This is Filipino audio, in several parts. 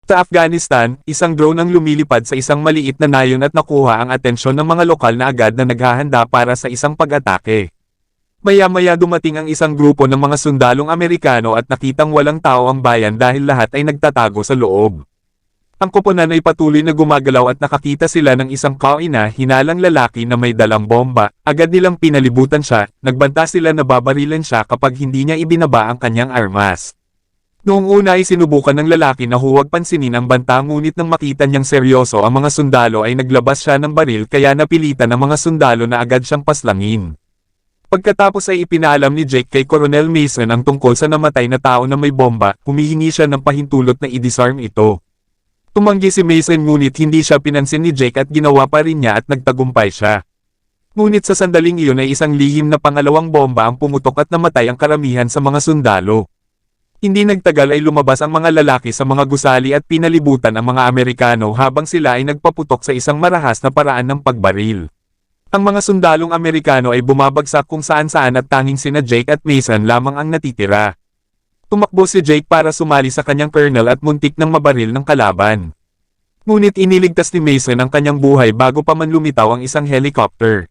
Sa Afghanistan, isang drone ang lumilipad sa isang maliit na nayon at nakuha ang atensyon ng mga lokal na agad na naghahanda para sa isang pag-atake. Maya-maya dumating ang isang grupo ng mga sundalong Amerikano at nakitang walang tao ang bayan dahil lahat ay nagtatago sa loob. Ang koponan ay patuloy na gumagalaw at nakakita sila ng isang kauna-hinalang lalaki na may dalang bomba. Agad nilang pinalibutan siya, nagbanta sila na babarilan siya kapag hindi niya ibinaba ang kanyang armas. Noong una ay sinubukan ng lalaki na huwag pansinin ang banta ngunit nang makita niyang seryoso ang mga sundalo ay naglabas siya ng baril kaya napilitan ng mga sundalo na agad siyang paslangin. Pagkatapos ay ipinaalam ni Jake kay Colonel Mason ang tungkol sa namatay na tao na may bomba, humihingi siya ng pahintulot na i-disarm ito. Tumanggi si Mason ngunit hindi siya pinansin ni Jake at ginawa pa rin niya at nagtagumpay siya. Ngunit sa sandaling iyon ay isang lihim na pangalawang bomba ang pumutok at namatay ang karamihan sa mga sundalo. Hindi nagtagal ay lumabas ang mga lalaki sa mga gusali at pinalibutan ang mga Amerikano habang sila ay nagpaputok sa isang marahas na paraan ng pagbaril. Ang mga sundalong Amerikano ay bumabagsak kung saan-saan at tanging sina Jake at Mason lamang ang natitira. Tumakbo si Jake para sumali sa kanyang colonel at muntik nang mabaril ng kalaban. Ngunit iniligtas ni Mason ang kanyang buhay bago pa man lumitaw ang isang helicopter.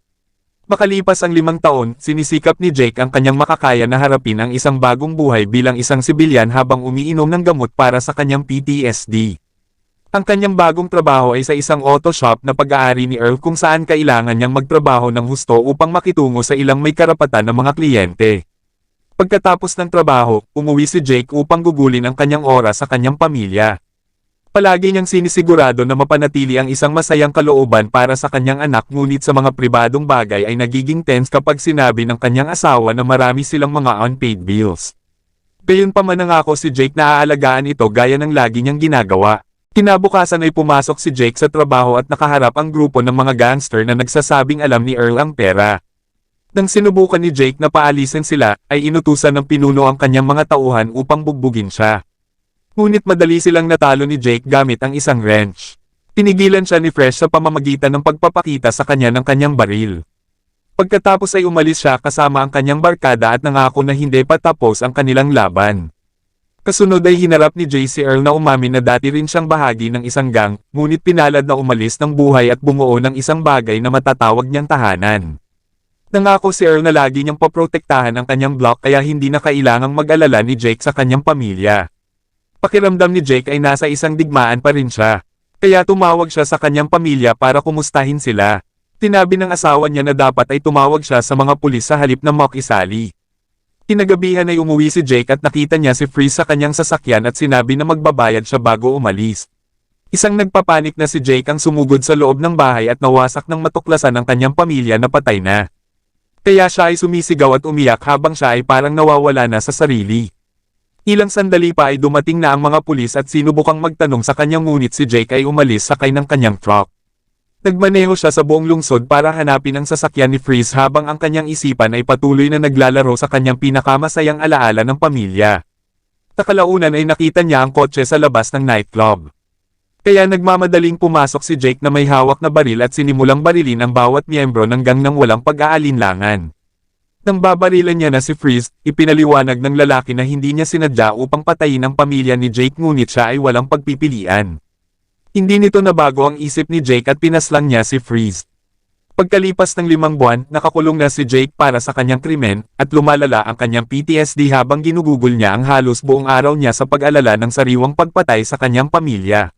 Makalipas ang 5 taon, sinisikap ni Jake ang kanyang makakaya na harapin ang isang bagong buhay bilang isang sibilyan habang umiinom ng gamot para sa kanyang PTSD. Ang kanyang bagong trabaho ay sa isang auto shop na pag-aari ni Earl kung saan kailangan niyang magtrabaho ng husto upang makitungo sa ilang may karapatan ng mga kliyente. Pagkatapos ng trabaho, umuwi si Jake upang gugulin ang kanyang oras sa kanyang pamilya. Palagi niyang sinisigurado na mapanatili ang isang masayang kalooban para sa kanyang anak ngunit sa mga pribadong bagay ay nagiging tense kapag sinabi ng kanyang asawa na marami silang mga unpaid bills. Gayunpaman nangako si Jake na aalagaan ito gaya ng lagi niyang ginagawa. Kinabukasan ay pumasok si Jake sa trabaho at nakaharap ang grupo ng mga gangster na nagsasabing alam ni Earl ang pera. Nang sinubukan ni Jake na paalisin sila, ay inutusan ng pinuno ang kanyang mga tauhan upang bugbugin siya. Ngunit madali silang natalo ni Jake gamit ang isang wrench. Pinigilan siya ni Fresh sa pamamagitan ng pagpapakita sa kanya ng kanyang baril. Pagkatapos ay umalis siya kasama ang kanyang barkada at nangako na hindi pa tapos ang kanilang laban. Kasunod ay hinarap ni JC Earl na umamin na dati rin siyang bahagi ng isang gang, ngunit pinalad na umalis ng buhay at bumuo ng isang bagay na matatawag niyang tahanan. Nangako si Earl na lagi niyang paprotektahan ang kanyang block kaya hindi na kailangang mag-alala ni Jake sa kanyang pamilya. Pakiramdam ni Jake ay nasa isang digmaan pa rin siya. Kaya tumawag siya sa kanyang pamilya para kumustahin sila. Tinabi ng asawa niya na dapat ay tumawag siya sa mga pulis sa halip na makisali. Kinagabihan ay umuwi si Jake at nakita niya si Freeze sa kanyang sasakyan at sinabi na magbabayad siya bago umalis. Isang nagpapanik na si Jake ang sumugod sa loob ng bahay at nawasak ng matuklasan ang kanyang pamilya na patay na. Kaya siya ay sumisigaw at umiyak habang siya ay parang nawawala na sa sarili. Ilang sandali pa ay dumating na ang mga pulis at sinubukang magtanong sa kanyang ngunit si Jake ay umalis sakay ng kanyang truck. Nagmaneho siya sa buong lungsod para hanapin ang sasakyan ni Freeze habang ang kanyang isipan ay patuloy na naglalaro sa kanyang pinakamasayang alaala ng pamilya. Sa kalaunan ay nakita niya ang kotse sa labas ng nightclub. Kaya nagmamadaling pumasok si Jake na may hawak na baril at sinimulang barilin ang bawat miyembro ng gang nang walang pag-aalinlangan. Nang babarilan niya na si Freeze, ipinaliwanag ng lalaki na hindi niya sinadya upang patayin ang pamilya ni Jake ngunit siya ay walang pagpipilian. Hindi nito nabago ang isip ni Jake at pinaslang niya si Freeze. Pagkalipas ng 5 buwan, nakakulong na si Jake para sa kanyang krimen, at lumalala ang kanyang PTSD habang ginugugol niya ang halos buong araw niya sa pag-alala ng sariwang pagpatay sa kanyang pamilya.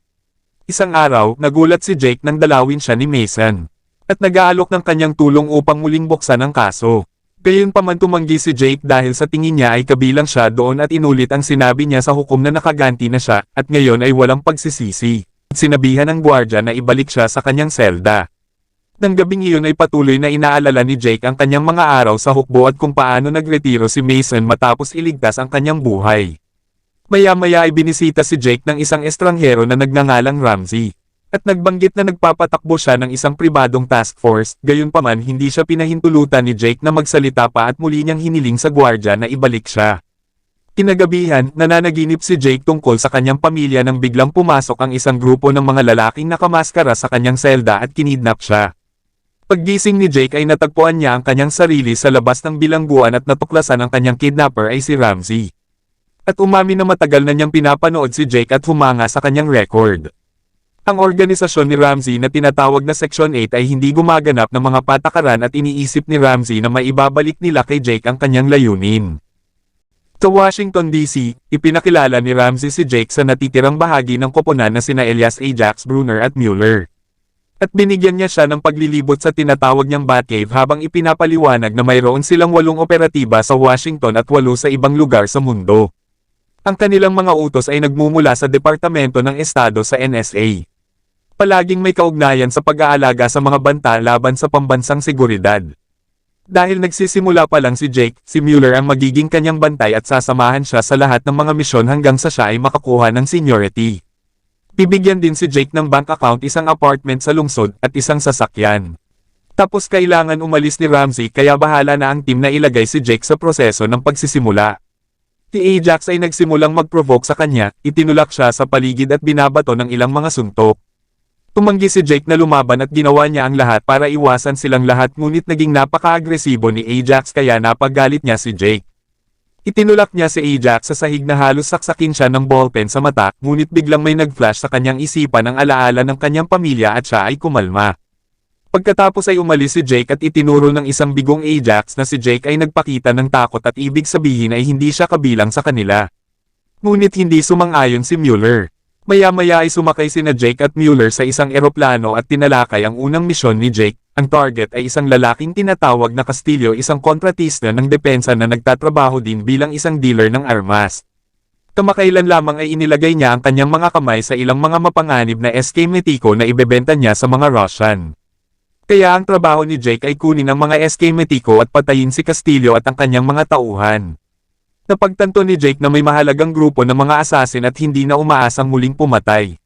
Isang araw, nagulat si Jake nang dalawin siya ni Mason. At nag-aalok ng kanyang tulong upang muling buksan ang kaso. Gayunpaman tumanggi si Jake dahil sa tingin niya ay kabilang siya doon at inulit ang sinabi niya sa hukom na nakaganti na siya, at ngayon ay walang pagsisisi. Sinabihan ng gwardya na ibalik siya sa kanyang selda. Nang gabing iyon ay patuloy na inaalala ni Jake ang kanyang mga araw sa hukbo at kung paano nagretiro si Mason matapos iligtas ang kanyang buhay. Maya-maya ay binisita si Jake ng isang estranghero na nagngangalang Ramsey. At nagbanggit na nagpapatakbo siya ng isang pribadong task force, gayunpaman hindi siya pinahintulutan ni Jake na magsalita pa at muli niyang hiniling sa gwardya na ibalik siya. Kinagabihan, nananaginip si Jake tungkol sa kanyang pamilya nang biglang pumasok ang isang grupo ng mga lalaking nakamaskara sa kanyang selda at kinidnap siya. Paggising ni Jake ay natagpuan niya ang kanyang sarili sa labas ng bilangguan at natuklasan ang kanyang kidnapper ay si Ramsey. At umamin na matagal na niyang pinapanood si Jake at humanga sa kanyang record. Ang organisasyon ni Ramsey na tinatawag na Section 8 ay hindi gumaganap ng mga patakaran at iniisip ni Ramsey na maibabalik nila kay Jake ang kanyang layunin. Sa Washington DC, ipinakilala ni Ramsey si Jake sa natitirang bahagi ng koponan na sina Elias Ajax Bruner at Mueller. At binigyan niya siya ng paglilibot sa tinatawag niyang Batcave habang ipinapaliwanag na mayroon silang 8 operatiba sa Washington at 8 sa ibang lugar sa mundo. Ang kanilang mga utos ay nagmumula sa Departamento ng Estado sa NSA. Palaging may kaugnayan sa pag-aalaga sa mga banta laban sa pambansang seguridad. Dahil nagsisimula pa lang si Jake, si Mueller ang magiging kanyang bantay at sasamahan siya sa lahat ng mga misyon hanggang sa siya ay makakuha ng seniority. Bibigyan din si Jake ng bank account, isang apartment sa lungsod, at isang sasakyan. Tapos kailangan umalis ni Ramsey kaya bahala na ang team na ilagay si Jake sa proseso ng pagsisimula. Si Ajax ay nagsimulang mag-provoke sa kanya, itinulak siya sa paligid at binabato ng ilang mga suntok. Tumanggi si Jake na lumaban at ginawa niya ang lahat para iwasan silang lahat ngunit naging napaka-agresibo ni Ajax kaya napagalit niya si Jake. Itinulak niya si Ajax sa sahig na halos saksakin siya ng ballpen sa mata ngunit biglang may nag-flash sa kanyang isipan ang alaala ng kanyang pamilya at siya ay kumalma. Pagkatapos ay umalis si Jake at itinuro ng isang bigong Ajax na si Jake ay nagpakita ng takot at ibig sabihin ay hindi siya kabilang sa kanila. Ngunit hindi sumang-ayon si Mueller. Maya-maya ay sumakay sina Jake at Mueller sa isang eroplano at tinalakay ang unang misyon ni Jake. Ang target ay isang lalaking tinatawag na Castillo, isang kontratista ng depensa na nagtatrabaho din bilang isang dealer ng armas. Kamakailan lamang ay inilagay niya ang kanyang mga kamay sa ilang mga mapanganib na SK Metiko na ibebenta niya sa mga Russian. Kaya ang trabaho ni Jake ay kunin ang mga SK Metiko at patayin si Castillo at ang kanyang mga tauhan. Napagtanto ni Jake na may mahalagang grupo ng mga assassin at hindi na umaasang muling pumatay.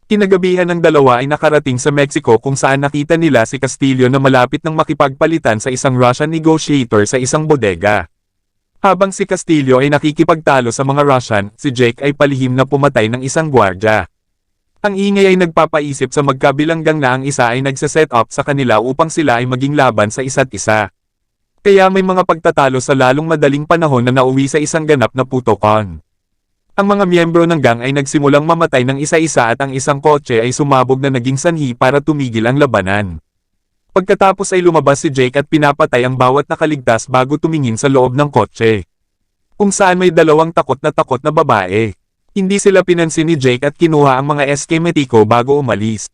Kinagabihan ng dalawa ay nakarating sa Mexico kung saan nakita nila si Castillo na malapit ng makipagpalitan sa isang Russian negotiator sa isang bodega. Habang si Castillo ay nakikipagtalo sa mga Russian, si Jake ay palihim na pumatay ng isang gwardya. Ang ingay ay nagpapaisip sa magkabilanggang na ang isa ay nagsaset up sa kanila upang sila ay maging laban sa isa't isa. Kaya may mga pagtatalo sa lalong madaling panahon na nauwi sa isang ganap na putokan. Ang mga miyembro ng gang ay nagsimulang mamatay ng isa-isa at ang isang kotse ay sumabog na naging sanhi para tumigil ang labanan. Pagkatapos ay lumabas si Jake at pinapatay ang bawat nakaligtas bago tumingin sa loob ng kotse. Kung saan may dalawang takot na babae. Hindi sila pinansin ni Jake at kinuha ang mga SK Metiko bago umalis.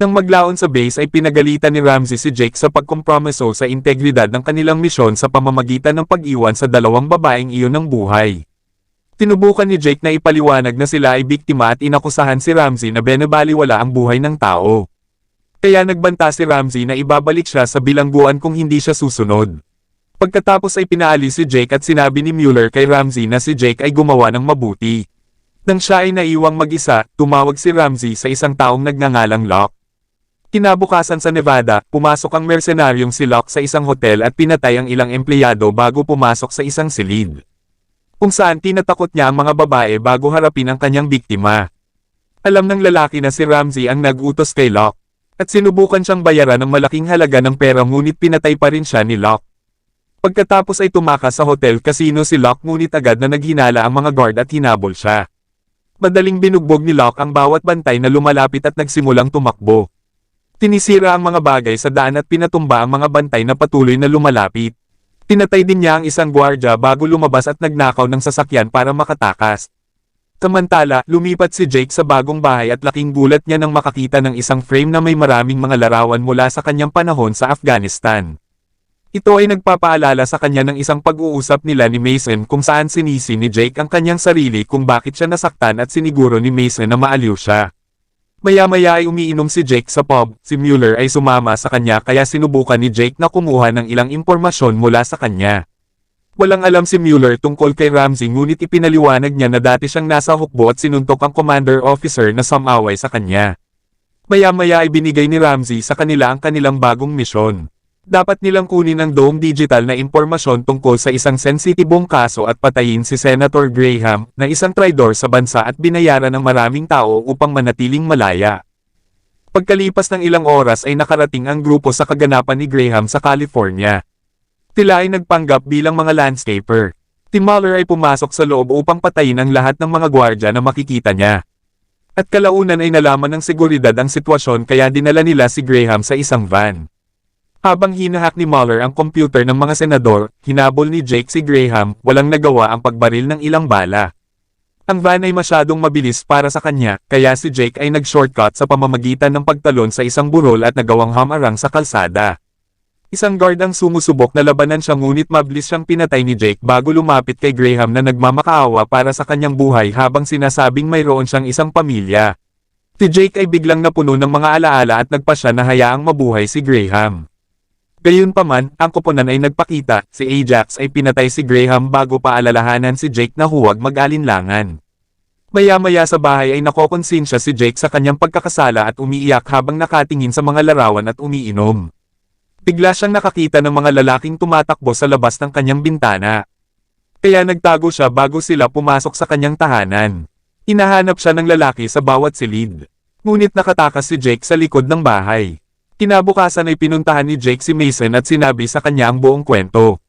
Nang maglaon sa base ay pinagalitan ni Ramsey si Jake sa pagkompromiso sa integridad ng kanilang misyon sa pamamagitan ng pag-iwan sa dalawang babaeng iyon ng buhay. Tinubukan ni Jake na ipaliwanag na sila ay biktima at inakusahan si Ramsey na binabaliwala ang buhay ng tao. Kaya nagbanta si Ramsey na ibabalik siya sa bilangguan kung hindi siya susunod. Pagkatapos ay pinaalis si Jake at sinabi ni Mueller kay Ramsey na si Jake ay gumawa ng mabuti. Nang siya ay naiwang mag-isa, tumawag si Ramsey sa isang taong nagngangalang Locke. Kinabukasan sa Nevada, pumasok ang mercenaryong si Locke sa isang hotel at pinatay ang ilang empleyado bago pumasok sa isang silid. Kung saan tinatakot niya ang mga babae bago harapin ang kanyang biktima. Alam ng lalaki na si Ramsey ang nag-utos kay Locke, at sinubukan siyang bayaran ng malaking halaga ng pera ngunit pinatay pa rin siya ni Locke. Pagkatapos ay tumakas sa hotel casino si Locke ngunit agad na naghinala ang mga guard at hinabol siya. Madaling binugbog ni Locke ang bawat bantay na lumalapit at nagsimulang tumakbo. Tinisira ang mga bagay sa daan at pinatumba ang mga bantay na patuloy na lumalapit. Tinatay din niya ang isang gwardya bago lumabas at nagnakaw ng sasakyan para makatakas. Samantala, lumipat si Jake sa bagong bahay at laking gulat niya nang makakita ng isang frame na may maraming mga larawan mula sa kanyang panahon sa Afghanistan. Ito ay nagpapaalala sa kanya ng isang pag-uusap nila ni Mason kung saan sinisi ni Jake ang kanyang sarili kung bakit siya nasaktan at siniguro ni Mason na maaliw siya. Maya-maya ay umiinom si Jake sa pub, si Mueller ay sumama sa kanya kaya sinubukan ni Jake na kumuha ng ilang impormasyon mula sa kanya. Walang alam si Mueller tungkol kay Ramsey ngunit ipinaliwanag niya na dati siyang nasa hukbo at sinuntok ang commander officer na sumaway sa kanya. Maya-maya ay binigay ni Ramsey sa kanila ang kanilang bagong misyon. Dapat nilang kunin ang Dome Digital na impormasyon tungkol sa isang sensitibong kaso at patayin si Senator Graham, na isang traidor sa bansa at binayaran ng maraming tao upang manatiling malaya. Pagkalipas ng ilang oras ay nakarating ang grupo sa kaganapan ni Graham sa California. Sila ay nagpanggap bilang mga landscaper. Si Mueller ay pumasok sa loob upang patayin ang lahat ng mga gwardya na makikita niya. At kalaunan ay nalaman ng seguridad ang sitwasyon kaya dinala nila si Graham sa isang van. Habang hinahak ni Mueller ang computer ng mga senador, hinabol ni Jake si Graham, walang nagawa ang pagbaril ng ilang bala. Ang van ay masyadong mabilis para sa kanya, kaya si Jake ay nag-shortcut sa pamamagitan ng pagtalon sa isang burol at nagawang hamarang sa kalsada. Isang guard ang sumusubok na labanan siya ngunit mabilis siyang pinatay ni Jake bago lumapit kay Graham na nagmamakaawa para sa kanyang buhay habang sinasabing mayroon siyang isang pamilya. Si Jake ay biglang napuno ng mga alaala at nagpasya na hayaang mabuhay si Graham. Gayunpaman, ang koponan ay nagpakita, si Ajax ay pinatay si Graham bago paalalahanan si Jake na huwag mag-alinlangan. Maya-maya sa bahay ay nakokonsensya si Jake sa kanyang pagkakasala at umiiyak habang nakatingin sa mga larawan at umiinom. Bigla siyang nakakita ng mga lalaking tumatakbo sa labas ng kanyang bintana. Kaya nagtago siya bago sila pumasok sa kanyang tahanan. Hinahanap siya ng lalaki sa bawat silid. Ngunit nakatakas si Jake sa likod ng bahay. Kinabukasan ay pinuntahan ni Jake si Mason at sinabi sa kanya ang buong kwento.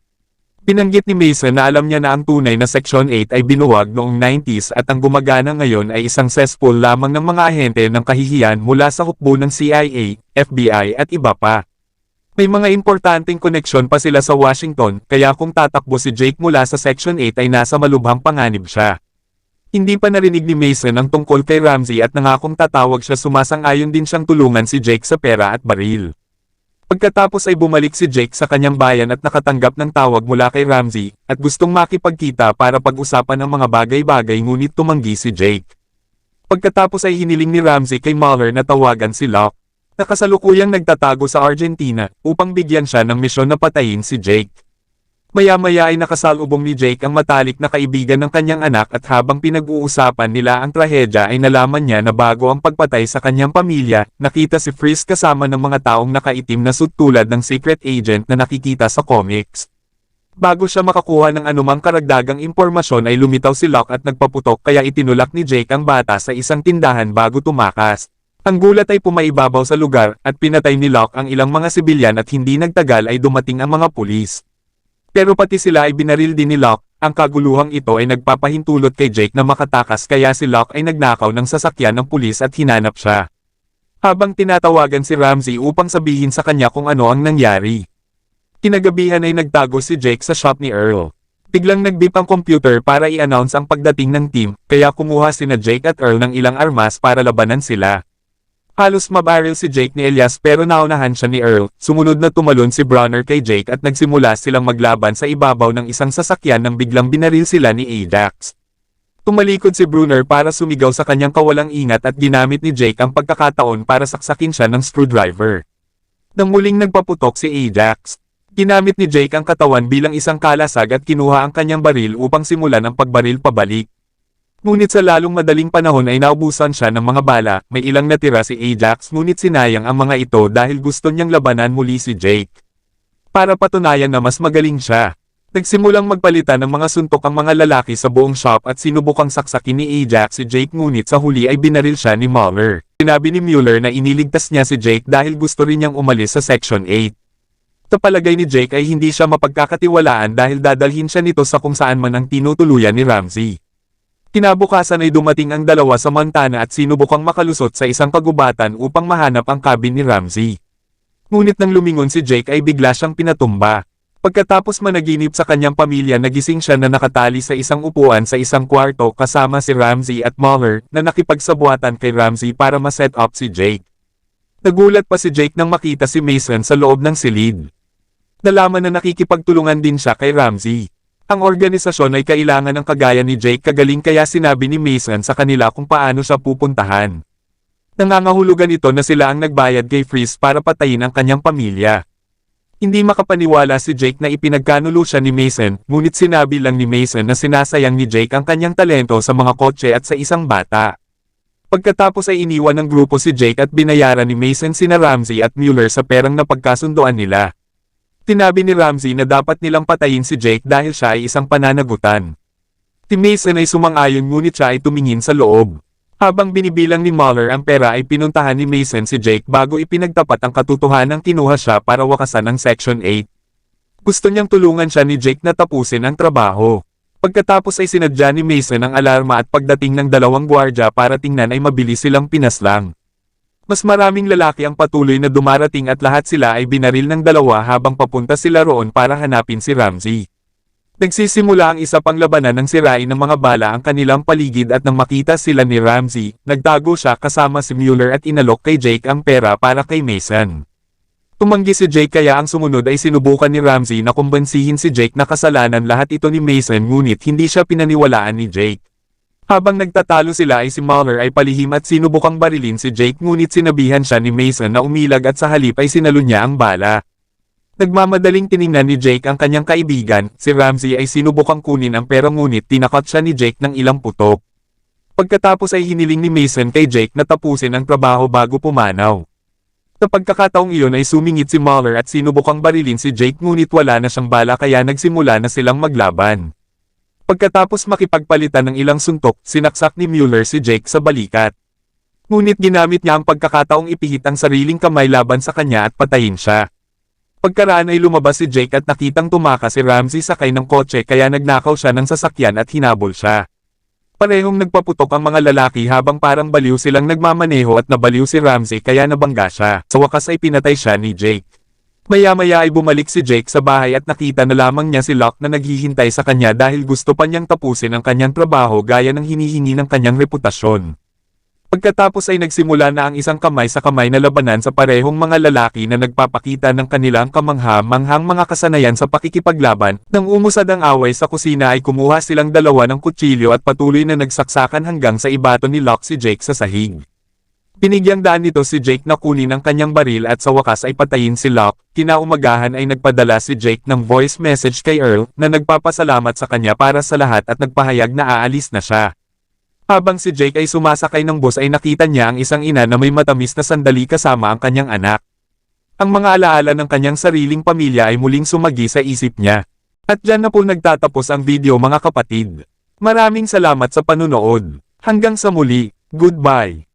Binanggit ni Mason na alam niya na ang tunay na Section 8 ay binuwag noong 90s at ang gumagana ngayon ay isang cesspool lamang ng mga ahente ng kahihiyan mula sa hukbo ng CIA, FBI at iba pa. May mga importanteng koneksyon pa sila sa Washington, kaya kung tatakbo si Jake mula sa Section 8 ay nasa malubhang panganib siya. Hindi pa narinig ni Mason ang tungkol kay Ramsey at nangakong tatawag siya sumasang-ayon din siyang tulungan si Jake sa pera at baril. Pagkatapos ay bumalik si Jake sa kanyang bayan at nakatanggap ng tawag mula kay Ramsey, at gustong makipagkita para pag-usapan ang mga bagay-bagay ngunit tumanggi si Jake. Pagkatapos ay hiniling ni Ramsey kay Mueller na tawagan si Locke, na kasalukuyang nagtatago sa Argentina, upang bigyan siya ng misyon na patayin si Jake. Maya-maya ay nakasalubong ni Jake ang matalik na kaibigan ng kanyang anak at habang pinag-uusapan nila ang trahedya ay nalaman niya na bago ang pagpatay sa kanyang pamilya, nakita si Freeze kasama ng mga taong nakaitim na suit tulad ng secret agent na nakikita sa comics. Bago siya makakuha ng anumang karagdagang impormasyon ay lumitaw si Locke at nagpaputok kaya itinulak ni Jake ang bata sa isang tindahan bago tumakas. Ang gulat ay pumaibabaw sa lugar at pinatay ni Locke ang ilang mga sibilyan at hindi nagtagal ay dumating ang mga pulis. Pero pati sila ay binaril din ni Locke, ang kaguluhang ito ay nagpapahintulot kay Jake na makatakas kaya si Locke ay nagnakaw ng sasakyan ng pulis at hinanap siya. Habang tinatawagan si Ramsey upang sabihin sa kanya kung ano ang nangyari. Kinagabihan ay nagtago si Jake sa shop ni Earl. Biglang nag-beep ang computer para i-announce ang pagdating ng team, kaya kumuha sina Jake at Earl ng ilang armas para labanan sila. Halos mabaril si Jake ni Elias pero naunahan siya ni Earl, sumunod na tumalon si Bronner kay Jake at nagsimula silang maglaban sa ibabaw ng isang sasakyan nang biglang binaril sila ni Ajax. Tumalikod si Brunner para sumigaw sa kanyang kawalang ingat at ginamit ni Jake ang pagkakataon para saksakin siya ng screwdriver. Nang muling nagpaputok si Ajax, ginamit ni Jake ang katawan bilang isang kalasag at kinuha ang kanyang baril upang simulan ang pagbaril pabalik. Ngunit sa lalong madaling panahon ay naubusan siya ng mga bala, may ilang natira si Ajax ngunit sinayang ang mga ito dahil gusto niyang labanan muli si Jake. Para patunayan na mas magaling siya, nagsimulang magpalitan ng mga suntok ang mga lalaki sa buong shop at sinubukang saksakin ni Ajax si Jake ngunit sa huli ay binaril siya ni Mueller. Sinabi ni Mueller na iniligtas niya si Jake dahil gusto rin niyang umalis sa Section 8. Sa palagay ni Jake ay hindi siya mapagkakatiwalaan dahil dadalhin siya nito sa kung saan man ang tinutuluyan ni Ramsey. Kinabukasan ay dumating ang dalawa sa Montana at sinubukang makalusot sa isang kagubatan upang mahanap ang cabin ni Ramsey. Ngunit nang lumingon si Jake ay bigla siyang pinatumba. Pagkatapos managinip sa kanyang pamilya nagising siya na nakatali sa isang upuan sa isang kwarto kasama si Ramsey at Mueller na nakipagsabuatan kay Ramsey para ma-set up si Jake. Nagulat pa si Jake nang makita si Mason sa loob ng silid. Nalaman na nakikipagtulungan din siya kay Ramsey. Ang organisasyon ay kailangan ng kagaya ni Jake kagaling kaya sinabi ni Mason sa kanila kung paano siya pupuntahan. Nangangahulugan ito na sila ang nagbayad kay Freeze para patayin ang kanyang pamilya. Hindi makapaniwala si Jake na ipinagkanulo siya ni Mason, ngunit sinabi lang ni Mason na sinasayang ni Jake ang kanyang talento sa mga kotse at sa isang bata. Pagkatapos ay iniwan ng grupo si Jake at binayaran ni Mason sina Ramsey at Mueller sa perang napagkasunduan nila. Tinabi ni Ramsey na dapat nilang patayin si Jake dahil siya ay isang pananagutan. Si Mason ay sumang-ayon ngunit siya ay tumingin sa loob. Habang binibilang ni Mueller ang pera ay pinuntahan ni Mason si Jake bago ipinagtapat ang katotohanang kinuha siya para wakasan ang Section 8. Gusto niyang tulungan siya ni Jake na tapusin ang trabaho. Pagkatapos ay sinadya ni Mason ang alarma at pagdating ng dalawang gwardya para tingnan ay mabilis silang pinaslang. Mas maraming lalaki ang patuloy na dumarating at lahat sila ay binaril ng dalawa habang papunta sila roon para hanapin si Ramsey. Nagsisimula ang isa pang labanan ng sirain ng mga bala ang kanilang paligid at nang makita sila ni Ramsey, nagtago siya kasama si Mueller at inalok kay Jake ang pera para kay Mason. Tumanggi si Jake kaya ang sumunod ay sinubukan ni Ramsey na kumbansihin si Jake na kasalanan lahat ito ni Mason ngunit hindi siya pinaniwalaan ni Jake. Habang nagtatalo sila ay si Mueller ay palihim at sinubukang barilin si Jake ngunit sinabihan siya ni Mason na umilag at sa halip ay sinalo niya ang bala. Nagmamadaling tiningnan ni Jake ang kanyang kaibigan, si Ramsey ay sinubukang kunin ang pera ngunit tinakot siya ni Jake ng ilang putok. Pagkatapos ay hiniling ni Mason kay Jake na tapusin ang trabaho bago pumanaw. Sa pagkakataong iyon ay sumingit si Mueller at sinubukang barilin si Jake ngunit wala na siyang bala kaya nagsimula na silang maglaban. Pagkatapos makipagpalitan ng ilang suntok, sinaksak ni Mueller si Jake sa balikat. Ngunit ginamit niya ang pagkakataong ipihit ang sariling kamay laban sa kanya at patayin siya. Pagkaraan ay lumabas si Jake at nakitang tumakas si Ramsey sakay ng kotse kaya nagnakaw siya ng sasakyan at hinabol siya. Parehong nagpaputok ang mga lalaki habang parang baliw silang nagmamaneho at nabaliw si Ramsey kaya nabangga siya. Sa wakas ay pinatay siya ni Jake. Maya-maya ay bumalik si Jake sa bahay at nakita na lamang niya si Locke na naghihintay sa kanya dahil gusto pa niyang tapusin ang kanyang trabaho gaya ng hinihingi ng kanyang reputasyon. Pagkatapos ay nagsimula na ang isang kamay sa kamay na labanan sa parehong mga lalaki na nagpapakita ng kanilang kamangha-manghang mga kasanayan sa pakikipaglaban. Nang umusad ang away sa kusina ay kumuha silang dalawa ng kutsilyo at patuloy na nagsaksakan hanggang sa ibato ni Locke si Jake sa sahig. Binigyang daan nito si Jake na kunin ang kanyang baril at sa wakas ay patayin si Locke. Kinaumagahan ay nagpadala si Jake ng voice message kay Earl na nagpapasalamat sa kanya para sa lahat at nagpahayag na aalis na siya. Habang si Jake ay sumasakay ng bus ay nakita niya ang isang ina na may matamis na sandali kasama ang kanyang anak. Ang mga alaala ng kanyang sariling pamilya ay muling sumagi sa isip niya. At dyan na po nagtatapos ang video mga kapatid. Maraming salamat sa panunood. Hanggang sa muli, goodbye.